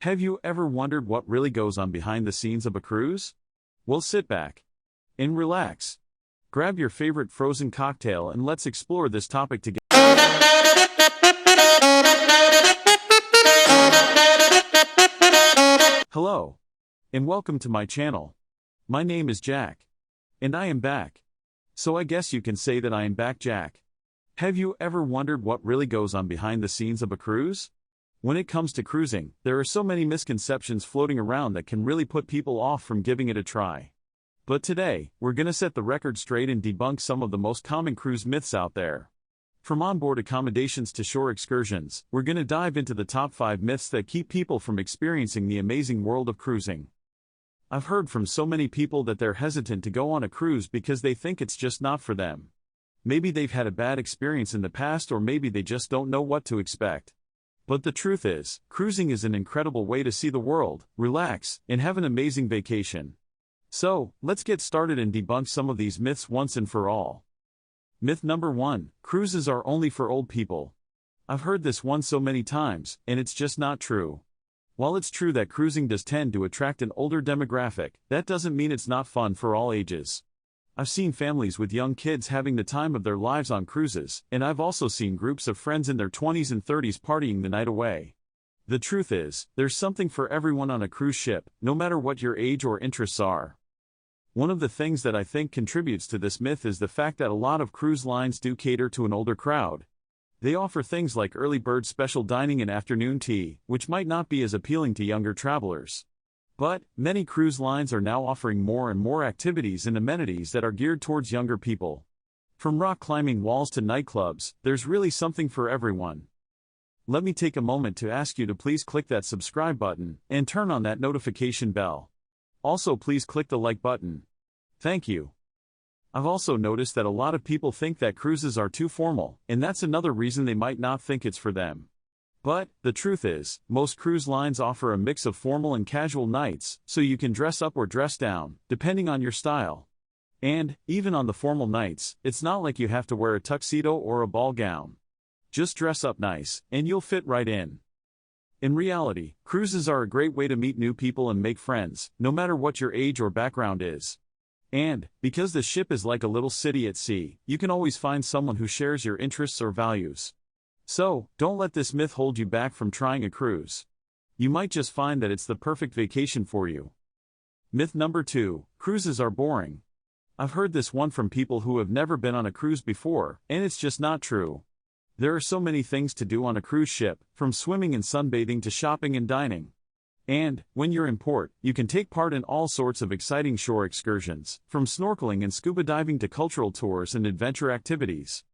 Have you ever wondered what really goes on behind the scenes of a cruise? Well, sit back and relax. Grab your favorite frozen cocktail and let's explore this topic together. Hello, and welcome to my channel. My name is Jack, and I am back. So I guess you can say that I am back, Jack. Have you ever wondered what really goes on behind the scenes of a cruise? When it comes to cruising, there are so many misconceptions floating around that can really put people off from giving it a try. But today, we're gonna set the record straight and debunk some of the most common cruise myths out there. From onboard accommodations to shore excursions, we're gonna dive into the top 5 myths that keep people from experiencing the amazing world of cruising. I've heard from so many people that they're hesitant to go on a cruise because they think it's just not for them. Maybe they've had a bad experience in the past, or maybe they just don't know what to expect. But the truth is, cruising is an incredible way to see the world, relax, and have an amazing vacation. So, let's get started and debunk some of these myths once and for all. Myth number 1, cruises are only for old people. I've heard this one so many times, and it's just not true. While it's true that cruising does tend to attract an older demographic, that doesn't mean it's not fun for all ages. I've seen families with young kids having the time of their lives on cruises, and I've also seen groups of friends in their 20s and 30s partying the night away. The truth is, there's something for everyone on a cruise ship, no matter what your age or interests are. One of the things that I think contributes to this myth is the fact that a lot of cruise lines do cater to an older crowd. They offer things like early bird special dining and afternoon tea, which might not be as appealing to younger travelers. But, many cruise lines are now offering more and more activities and amenities that are geared towards younger people. From rock climbing walls to nightclubs, there's really something for everyone. Let me take a moment to ask you to please click that subscribe button, and turn on that notification bell. Also, please click the like button. Thank you. I've also noticed that a lot of people think that cruises are too formal, and that's another reason they might not think it's for them. But, the truth is, most cruise lines offer a mix of formal and casual nights, so you can dress up or dress down, depending on your style. And, even on the formal nights, it's not like you have to wear a tuxedo or a ball gown. Just dress up nice, and you'll fit right in. In reality, cruises are a great way to meet new people and make friends, no matter what your age or background is. And, because the ship is like a little city at sea, you can always find someone who shares your interests or values. So, don't let this myth hold you back from trying a cruise. You might just find that it's the perfect vacation for you. Myth number 2, cruises are boring. I've heard this one from people who have never been on a cruise before, and it's just not true. There are so many things to do on a cruise ship, from swimming and sunbathing to shopping and dining. And, when you're in port, you can take part in all sorts of exciting shore excursions, from snorkeling and scuba diving to cultural tours and adventure activities.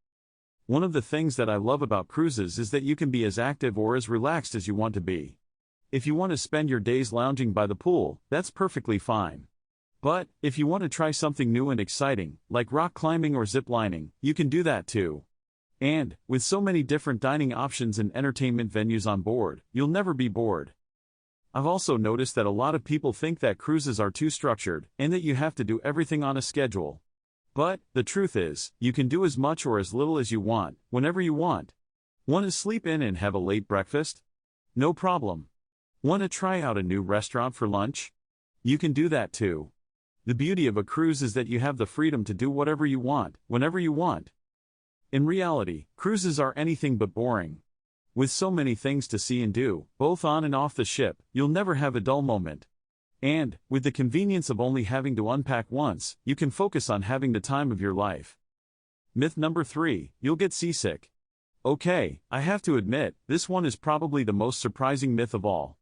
One of the things that I love about cruises is that you can be as active or as relaxed as you want to be. If you want to spend your days lounging by the pool, that's perfectly fine. But, if you want to try something new and exciting, like rock climbing or zip lining, you can do that too. And, with so many different dining options and entertainment venues on board, you'll never be bored. I've also noticed that a lot of people think that cruises are too structured, and that you have to do everything on a schedule. But, the truth is, you can do as much or as little as you want, whenever you want. Want to sleep in and have a late breakfast? No problem. Want to try out a new restaurant for lunch? You can do that too. The beauty of a cruise is that you have the freedom to do whatever you want, whenever you want. In reality, cruises are anything but boring. With so many things to see and do, both on and off the ship, you'll never have a dull moment. And, with the convenience of only having to unpack once, you can focus on having the time of your life. Myth number 3, you'll get seasick. Okay, I have to admit, this one is probably the most surprising myth of all.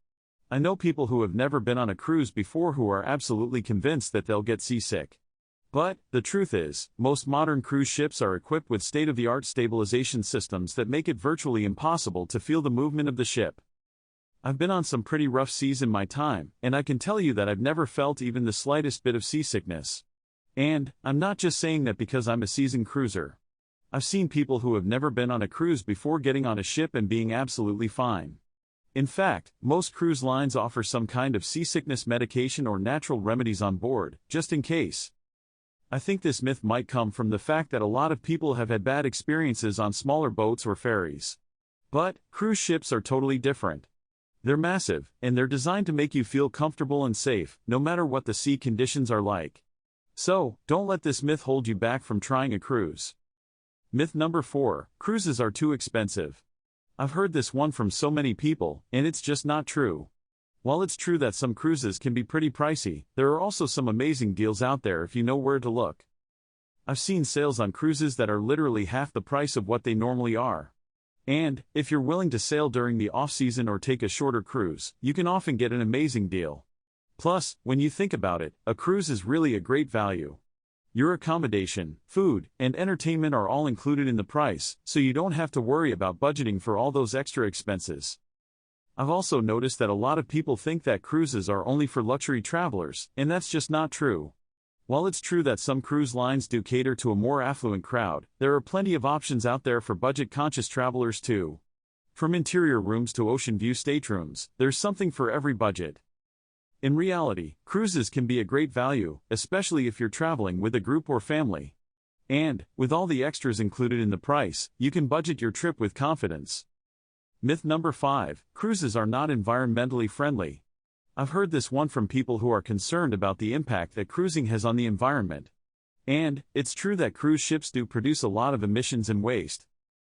I know people who have never been on a cruise before who are absolutely convinced that they'll get seasick. But, the truth is, most modern cruise ships are equipped with state-of-the-art stabilization systems that make it virtually impossible to feel the movement of the ship. I've been on some pretty rough seas in my time, and I can tell you that I've never felt even the slightest bit of seasickness. And, I'm not just saying that because I'm a seasoned cruiser. I've seen people who have never been on a cruise before getting on a ship and being absolutely fine. In fact, most cruise lines offer some kind of seasickness medication or natural remedies on board, just in case. I think this myth might come from the fact that a lot of people have had bad experiences on smaller boats or ferries. But, cruise ships are totally different. They're massive, and they're designed to make you feel comfortable and safe, no matter what the sea conditions are like. So, don't let this myth hold you back from trying a cruise. Myth number 4, cruises are too expensive. I've heard this one from so many people, and it's just not true. While it's true that some cruises can be pretty pricey, there are also some amazing deals out there if you know where to look. I've seen sales on cruises that are literally half the price of what they normally are. And, if you're willing to sail during the off-season or take a shorter cruise, you can often get an amazing deal. Plus, when you think about it, a cruise is really a great value. Your accommodation, food, and entertainment are all included in the price, so you don't have to worry about budgeting for all those extra expenses. I've also noticed that a lot of people think that cruises are only for luxury travelers, and that's just not true. While it's true that some cruise lines do cater to a more affluent crowd, there are plenty of options out there for budget-conscious travelers too. From interior rooms to ocean view staterooms, there's something for every budget. In reality, cruises can be a great value, especially if you're traveling with a group or family. And, with all the extras included in the price, you can budget your trip with confidence. Myth number 5, cruises are not environmentally friendly. I've heard this one from people who are concerned about the impact that cruising has on the environment. And, it's true that cruise ships do produce a lot of emissions and waste.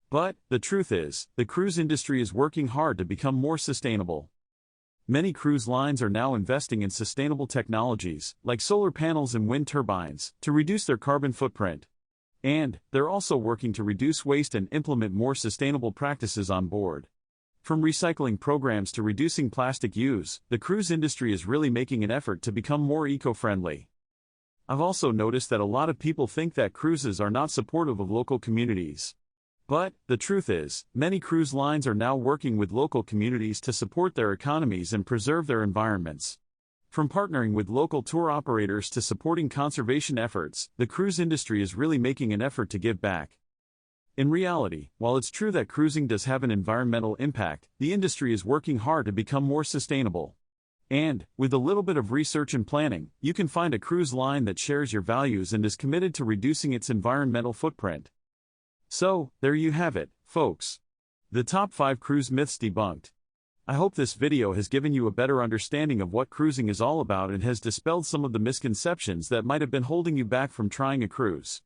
But, the truth is, the cruise industry is working hard to become more sustainable. Many cruise lines are now investing in sustainable technologies, like solar panels and wind turbines, to reduce their carbon footprint. And, they're also working to reduce waste and implement more sustainable practices on board. From recycling programs to reducing plastic use, the cruise industry is really making an effort to become more eco-friendly. I've also noticed that a lot of people think that cruises are not supportive of local communities. But, the truth is, many cruise lines are now working with local communities to support their economies and preserve their environments. From partnering with local tour operators to supporting conservation efforts, the cruise industry is really making an effort to give back. In reality, while it's true that cruising does have an environmental impact, the industry is working hard to become more sustainable. And, with a little bit of research and planning, you can find a cruise line that shares your values and is committed to reducing its environmental footprint. So, there you have it, folks. The top 5 cruise myths debunked. I hope this video has given you a better understanding of what cruising is all about and has dispelled some of the misconceptions that might have been holding you back from trying a cruise.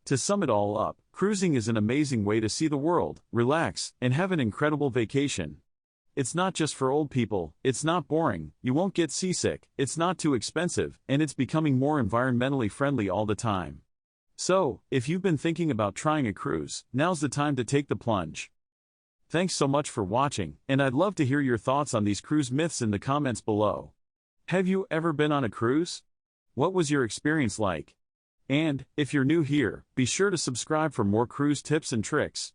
To sum it all up, cruising is an amazing way to see the world, relax, and have an incredible vacation. It's not just for old people, it's not boring, you won't get seasick, it's not too expensive, and it's becoming more environmentally friendly all the time. So, if you've been thinking about trying a cruise, now's the time to take the plunge. Thanks so much for watching, and I'd love to hear your thoughts on these cruise myths in the comments below. Have you ever been on a cruise? What was your experience like? And, if you're new here, be sure to subscribe for more cruise tips and tricks.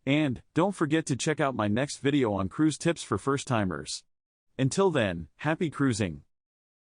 And, don't forget to check out my next video on cruise tips for first-timers. Until then, happy cruising!